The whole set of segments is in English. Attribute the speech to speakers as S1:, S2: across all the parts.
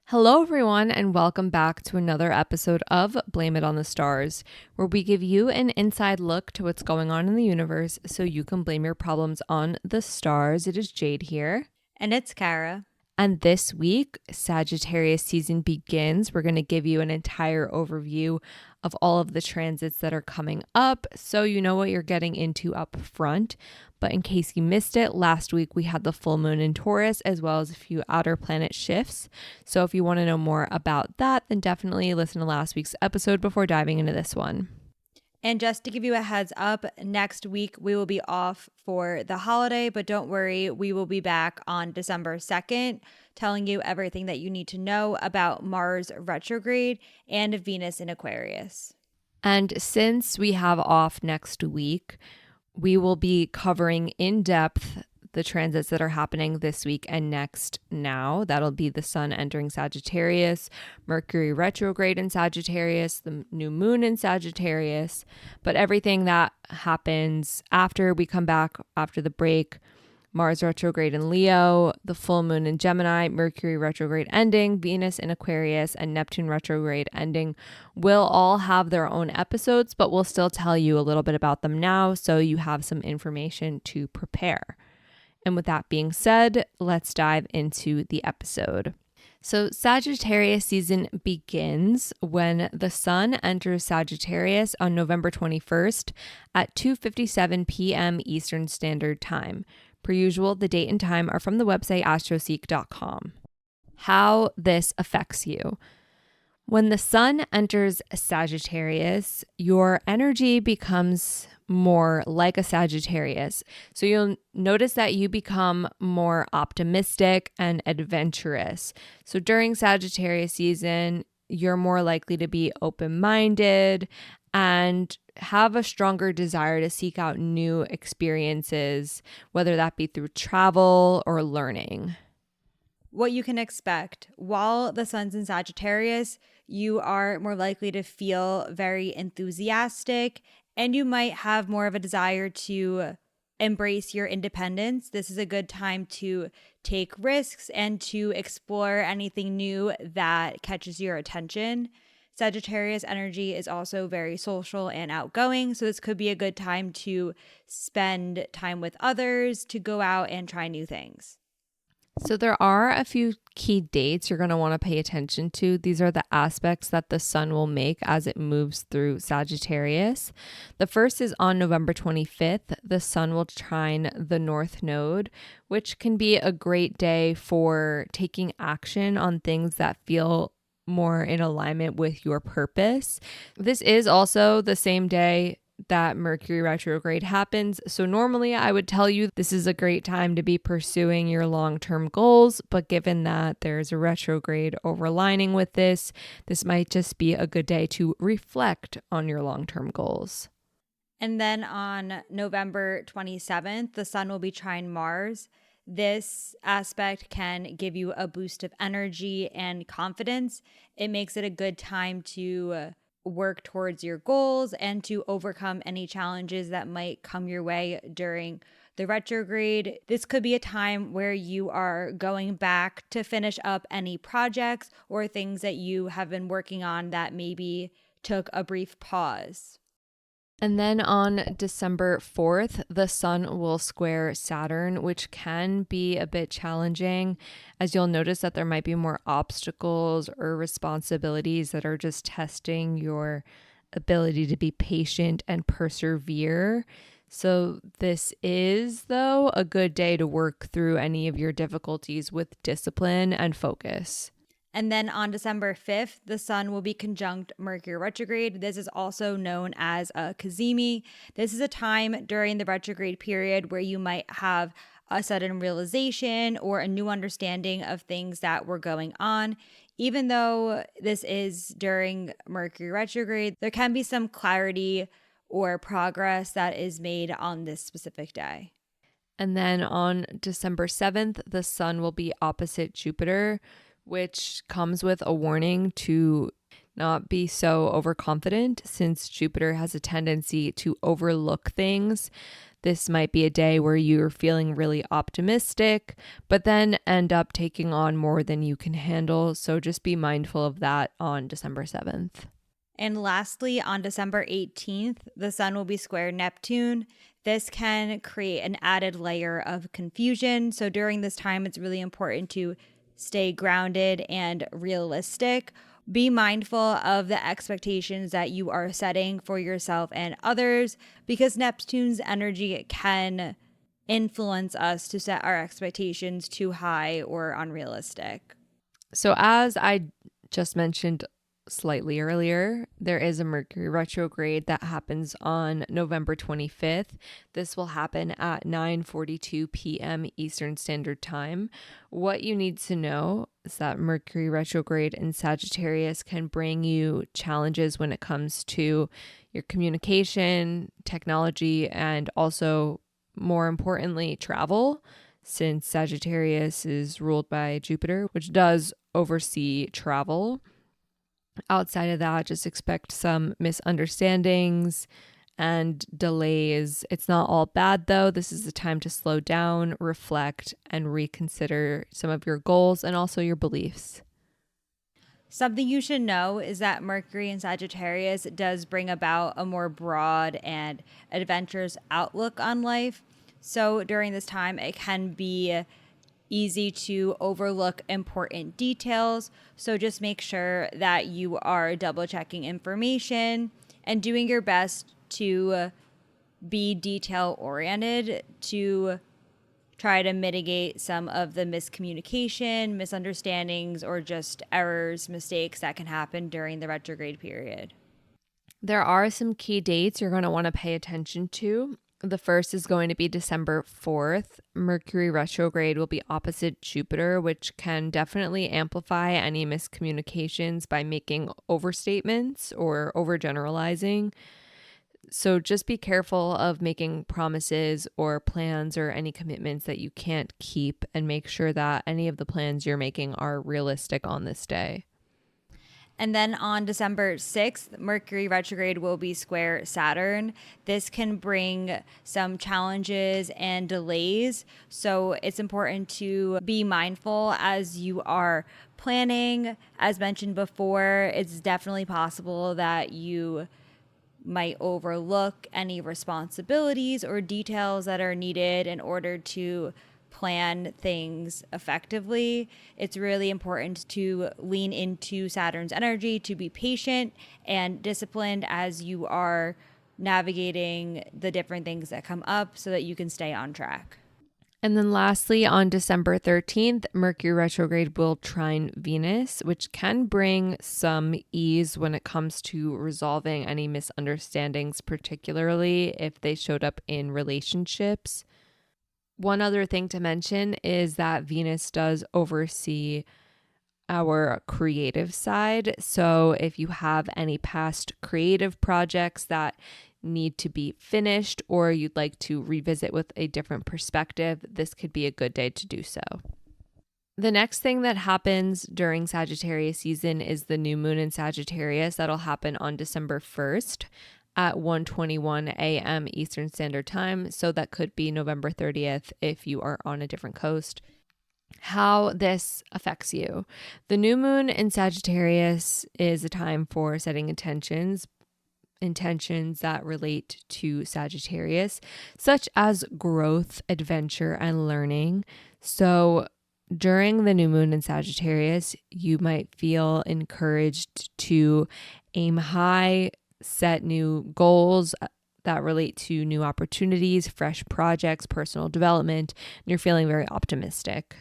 S1: Hello, everyone, and welcome back to another episode of Blame It on the Stars, where we give you an inside look to what's going on in the universe so you can blame your problems on the stars. It is Jade here.
S2: And it's Kara.
S1: And this week, Sagittarius season begins. We're going to give you an entire overview of all of the transits that are coming up so you know what you're getting into up front. But in case you missed it, last week we had the full moon in Taurus as well as a few outer planet shifts. So if you want to know more about that, then definitely listen to last week's episode before diving into this one.
S2: And just to give you a heads up, next week we will be off for the holiday, but don't worry, we will be back on December 2nd, telling you everything that you need to know about Mars retrograde and Venus in Aquarius.
S1: And since we have off next week, we will be covering in depth the transits that are happening this week and next now. That'll be the sun entering Sagittarius, Mercury retrograde in Sagittarius, the new moon in Sagittarius, but everything that happens after we come back after the break, Mars retrograde in Leo, the full moon in Gemini, Mercury retrograde ending, Venus in Aquarius, and Neptune retrograde ending will all have their own episodes, but we'll still tell you a little bit about them now so you have some information to prepare. And with that being said, let's dive into the episode. So Sagittarius season begins when the sun enters Sagittarius on November 21st at 2:57 p.m. Eastern Standard Time. Per usual, the date and time are from the website astroseek.com. How this affects you. When the sun enters Sagittarius, your energy becomes more like a Sagittarius. So you'll notice that you become more optimistic and adventurous. So during Sagittarius season, you're more likely to be open-minded and have a stronger desire to seek out new experiences, whether that be through travel or learning.
S2: What you can expect while the sun's in Sagittarius, you are more likely to feel very enthusiastic and you might have more of a desire to embrace your independence. This is a good time to take risks and to explore anything new that catches your attention. Sagittarius energy is also very social and outgoing, so this could be a good time to spend time with others, to go out and try new things.
S1: So there are a few key dates you're going to want to pay attention to. These are the aspects that the sun will make as it moves through Sagittarius. The first is on November 25th. The sun will trine the North Node, which can be a great day for taking action on things that feel more in alignment with your purpose. This is also the same day that Mercury retrograde happens. So normally I would tell you this is a great time to be pursuing your long-term goals, but given that there's a retrograde overlining with this might just be a good day to reflect on your long-term goals.
S2: And then on November 27th, the sun will be trine Mars. This aspect can give you a boost of energy and confidence. It makes it a good time to work towards your goals and to overcome any challenges that might come your way during the retrograde. This could be a time where you are going back to finish up any projects or things that you have been working on that maybe took a brief pause.
S1: And then on December 4th, the sun will square Saturn, which can be a bit challenging, as you'll notice that there might be more obstacles or responsibilities that are just testing your ability to be patient and persevere. So this is, though, a good day to work through any of your difficulties with discipline and focus.
S2: And then on December 5th, the sun will be conjunct Mercury retrograde. This is also known as a cazimi. This is a time during the retrograde period where you might have a sudden realization or a new understanding of things that were going on. Even though this is during Mercury retrograde, there can be some clarity or progress that is made on this specific day.
S1: And then on December 7th, the sun will be opposite Jupiter, which comes with a warning to not be so overconfident since Jupiter has a tendency to overlook things. This might be a day where you're feeling really optimistic, but then end up taking on more than you can handle. So just be mindful of that on December 7th.
S2: And lastly, on December 18th, the sun will be square Neptune. This can create an added layer of confusion. So during this time, it's really important to stay grounded and realistic. Be mindful of the expectations that you are setting for yourself and others, because Neptune's energy can influence us to set our expectations too high or unrealistic.
S1: So as I just mentioned slightly earlier, there is a Mercury retrograde that happens on November 25th. This will happen at 9:42 p.m. Eastern Standard Time. What you need to know is that Mercury retrograde in Sagittarius can bring you challenges when it comes to your communication, technology, and also, more importantly, travel, since Sagittarius is ruled by Jupiter, which does oversee travel. Outside of that, just expect some misunderstandings and delays. It's not all bad though. This is the time to slow down, reflect, and reconsider some of your goals and also your beliefs.
S2: Something you should know is that Mercury in Sagittarius does bring about a more broad and adventurous outlook on life. So during this time, it can be easy to overlook important details. So just make sure that you are double checking information and doing your best to be detail oriented to try to mitigate some of the miscommunication, misunderstandings, or just errors, mistakes that can happen during the retrograde period.
S1: There are some key dates you're going to want to pay attention to. The first is going to be December 4th. Mercury retrograde will be opposite Jupiter, which can definitely amplify any miscommunications by making overstatements or overgeneralizing. So just be careful of making promises or plans or any commitments that you can't keep, and make sure that any of the plans you're making are realistic on this day.
S2: And then on December 6th, Mercury retrograde will be square Saturn. This can bring some challenges and delays. So it's important to be mindful as you are planning. As mentioned before, it's definitely possible that you might overlook any responsibilities or details that are needed in order to plan things effectively. It's really important to lean into Saturn's energy, to be patient and disciplined as you are navigating the different things that come up so that you can stay on track.
S1: And then lastly, on December 13th, Mercury retrograde will trine Venus, which can bring some ease when it comes to resolving any misunderstandings, particularly if they showed up in relationships. One other thing to mention is that Venus does oversee our creative side. So if you have any past creative projects that need to be finished or you'd like to revisit with a different perspective, this could be a good day to do so. The next thing that happens during Sagittarius season is the new moon in Sagittarius. That'll happen on December 1st at 1:21 a.m. Eastern Standard Time. So that could be November 30th if you are on a different coast. How this affects you. The new moon in Sagittarius is a time for setting intentions that relate to Sagittarius, such as growth, adventure, and learning. So during the new moon in Sagittarius, you might feel encouraged to aim high, set new goals that relate to new opportunities, fresh projects, personal development, and you're feeling very optimistic.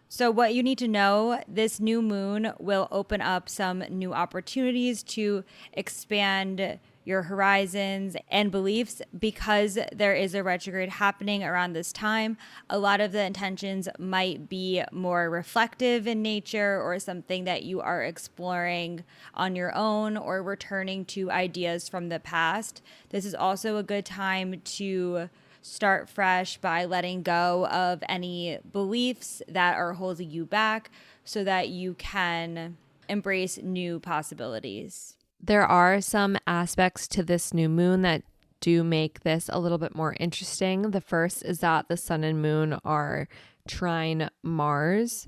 S2: So what you need to know, this new moon will open up some new opportunities to expand your horizons and beliefs. Because there is a retrograde happening around this time, a lot of the intentions might be more reflective in nature or something that you are exploring on your own or returning to ideas from the past. This is also a good time to start fresh by letting go of any beliefs that are holding you back so that you can embrace new possibilities.
S1: There are some aspects to this new moon that do make this a little bit more interesting. The first is that the sun and moon are trine Mars,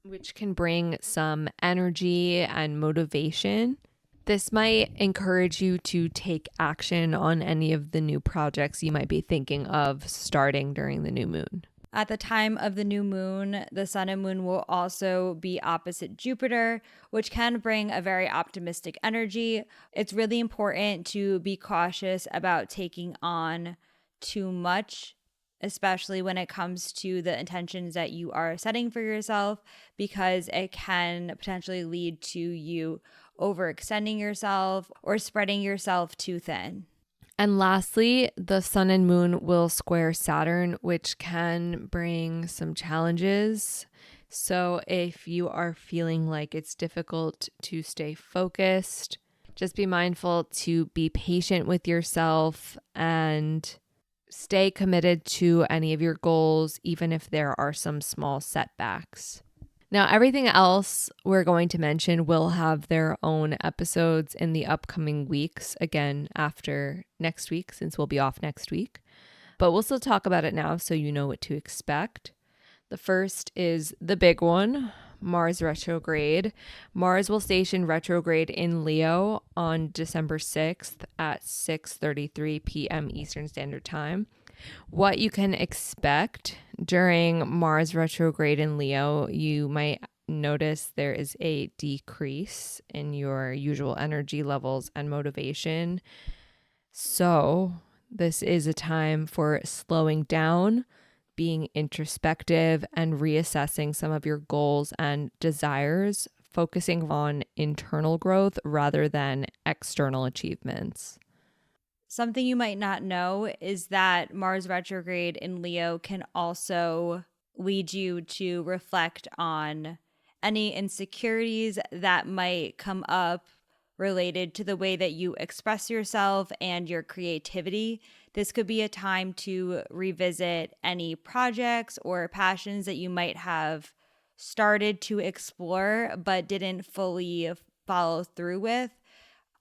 S1: which can bring some energy and motivation. This might encourage you to take action on any of the new projects you might be thinking of starting during the new moon.
S2: At the time of the new moon, the sun and moon will also be opposite Jupiter, which can bring a very optimistic energy. It's really important to be cautious about taking on too much, especially when it comes to the intentions that you are setting for yourself, because it can potentially lead to you overextending yourself or spreading yourself too thin.
S1: And lastly, the sun and moon will square Saturn, which can bring some challenges. So if you are feeling like it's difficult to stay focused, just be mindful to be patient with yourself and stay committed to any of your goals, even if there are some small setbacks. Now, everything else we're going to mention will have their own episodes in the upcoming weeks, again, after next week, since we'll be off next week. But we'll still talk about it now so you know what to expect. The first is the big one, Mars retrograde. Mars will station retrograde in Leo on December 6th at 6:33 p.m. Eastern Standard Time. What you can expect during Mars retrograde in Leo, you might notice there is a decrease in your usual energy levels and motivation. So this is a time for slowing down, being introspective, and reassessing some of your goals and desires, focusing on internal growth rather than external achievements.
S2: Something you might not know is that Mars retrograde in Leo can also lead you to reflect on any insecurities that might come up related to the way that you express yourself and your creativity. This could be a time to revisit any projects or passions that you might have started to explore but didn't fully follow through with.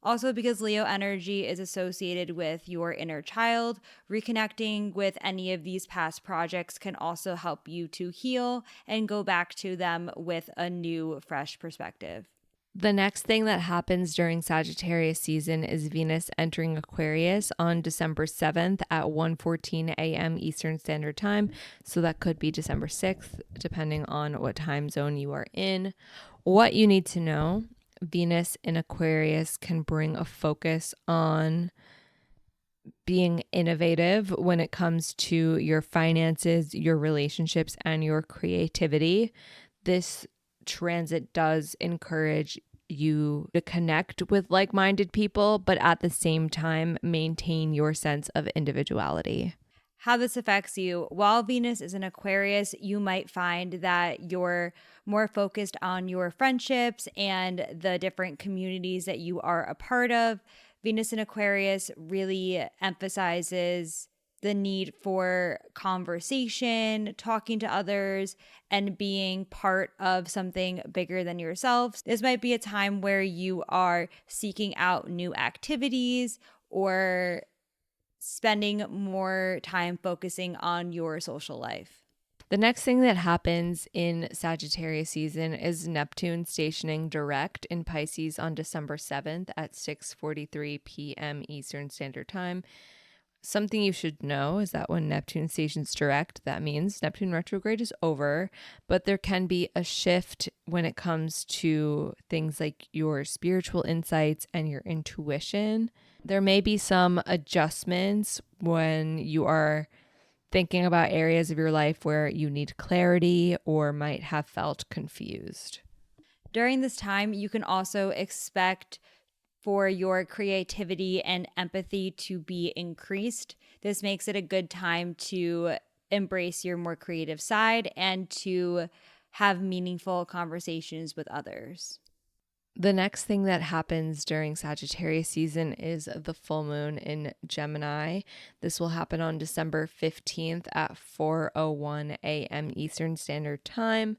S2: Also, because Leo energy is associated with your inner child, reconnecting with any of these past projects can also help you to heal and go back to them with a new, fresh perspective.
S1: The next thing that happens during Sagittarius season is Venus entering Aquarius on December 7th at 1:14 a.m. Eastern Standard Time. So that could be December 6th, depending on what time zone you are in. What you need to know: Venus in Aquarius can bring a focus on being innovative when it comes to your finances, your relationships, and your creativity. This transit does encourage you to connect with like-minded people, but at the same time, maintain your sense of individuality.
S2: How this affects you: while Venus is in Aquarius, you might find that you're more focused on your friendships and the different communities that you are a part of. Venus in Aquarius really emphasizes the need for conversation, talking to others, and being part of something bigger than yourself. This might be a time where you are seeking out new activities or spending more time focusing on your social life.
S1: The next thing that happens in Sagittarius season is Neptune stationing direct in Pisces on December 7th at 6:43 p.m. Eastern Standard Time. Something you should know is that when Neptune stations direct, that means Neptune retrograde is over, but there can be a shift when it comes to things like your spiritual insights and your intuition. There may be some adjustments when you are thinking about areas of your life where you need clarity or might have felt confused.
S2: During this time, you can also expect for your creativity and empathy to be increased. This makes it a good time to embrace your more creative side and to have meaningful conversations with others.
S1: The next thing that happens during Sagittarius season is the full moon in Gemini. This will happen on December 15th at 4:01 a.m. Eastern Standard Time.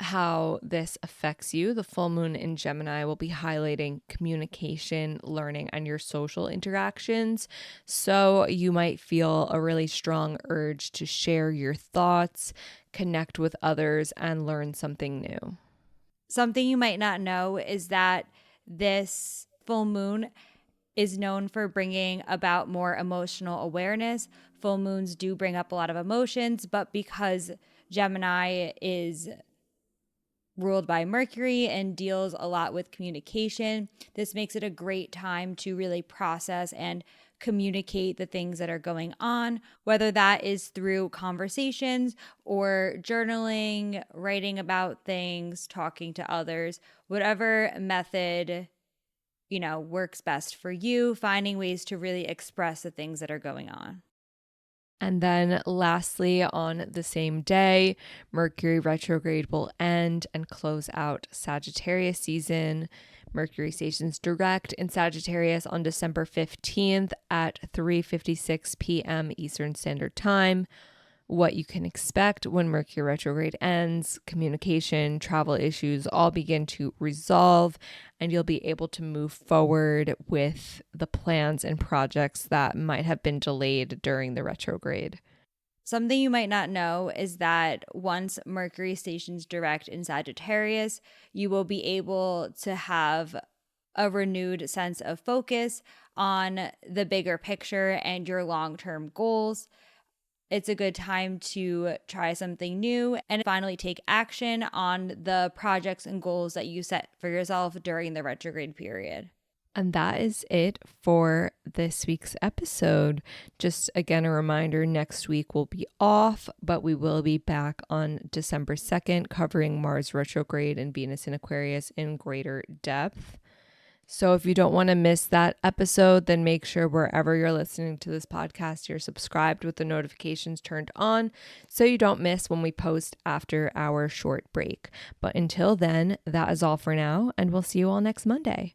S1: how this affects you. The full moon in Gemini will be highlighting communication, learning, and your social interactions. So you might feel a really strong urge to share your thoughts, connect with others, and learn something new.
S2: Something you might not know is that this full moon is known for bringing about more emotional awareness. Full moons do bring up a lot of emotions, but because Gemini is ruled by Mercury and deals a lot with communication, this makes it a great time to really process and communicate the things that are going on, whether that is through conversations or journaling, writing about things, talking to others, whatever method works best for you, finding ways to really express the things that are going on.
S1: And then lastly, on the same day, Mercury retrograde will end and close out Sagittarius season. Mercury stations direct in Sagittarius on December 15th at 3:56 p.m. Eastern Standard Time. What you can expect when Mercury retrograde ends: communication, travel issues all begin to resolve, and you'll be able to move forward with the plans and projects that might have been delayed during the retrograde.
S2: Something you might not know is that once Mercury stations direct in Sagittarius, you will be able to have a renewed sense of focus on the bigger picture and your long-term goals. It's a good time to try something new and finally take action on the projects and goals that you set for yourself during the retrograde period.
S1: And that is it for this week's episode. Just again, a reminder, next week we'll be off, but we will be back on December 2nd, covering Mars retrograde and Venus in Aquarius in greater depth. So if you don't want to miss that episode, then make sure wherever you're listening to this podcast, you're subscribed with the notifications turned on so you don't miss when we post after our short break. But until then, that is all for now, and we'll see you all next Monday.